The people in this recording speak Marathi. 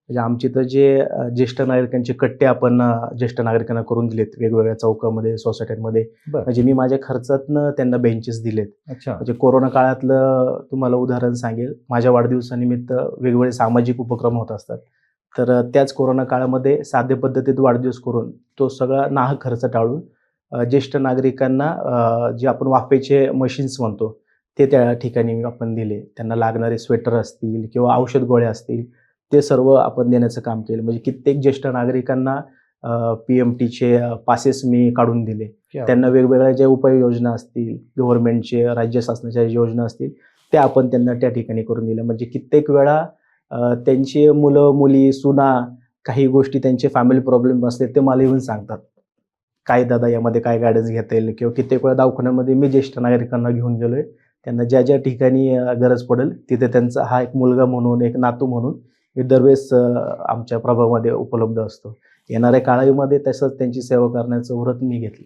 म्हणजे आमची तर जे ज्येष्ठ नागरिकांचे कट्टे आपण ज्येष्ठ नागरिकांना करून दिलेत वेगवेगळ्या चौकामध्ये, सोसायट्यांमध्ये. बरं. म्हणजे मी माझ्या खर्चातनं त्यांना बेंचेस दिलेत. अच्छा. म्हणजे कोरोना काळातलं तुम्हाला उदाहरण सांगेल. माझ्या वाढदिवसानिमित्त वेगवेगळे सामाजिक उपक्रम होत असतात. तर त्याच कोरोना काळामध्ये साध्या पद्धतीत वाढदिवस करून तो सगळा नाहक खर्च टाळून ज्येष्ठ नागरिकांना जे आपण वाफेचे मशीन्स म्हणतो, ते त्या ठिकाणी आपण दिले. त्यांना लागणारे स्वेटर असतील किंवा औषध गोळ्या असतील, ते सर्व आपण देण्याचं काम केलं. म्हणजे कित्येक ज्येष्ठ नागरिकांना PMTचे पासेस मी काढून दिले. क्या त्यांना वेगवेगळ्या ज्या उपाययोजना असतील, गव्हर्नमेंटचे, राज्य शासनाच्या योजना असतील, त्या आपण त्यांना त्या ठिकाणी करून दिल्या. म्हणजे कित्येक वेळा त्यांची मुलं-मुली, सुना, काही गोष्टी त्यांचे फॅमिली प्रॉब्लेम असले ते मला येऊन सांगतात. काय दादा यामध्ये काय गाईडन्स घेता येईल? किंवा कित्येक वेळा दवाखान्यामध्ये मी ज्येष्ठ नागरिकांना घेऊन गेलोय. त्यांना ज्या ठिकाणी गरज पडेल तिथे त्यांचा हा एक मुलगा म्हणून, एक नातू म्हणून मी दरवेळेस आमच्या प्रभागामध्ये उपलब्ध असतो. येणाऱ्या काळामध्ये तसंच त्यांची सेवा करण्याचं व्रत मी घेतलं.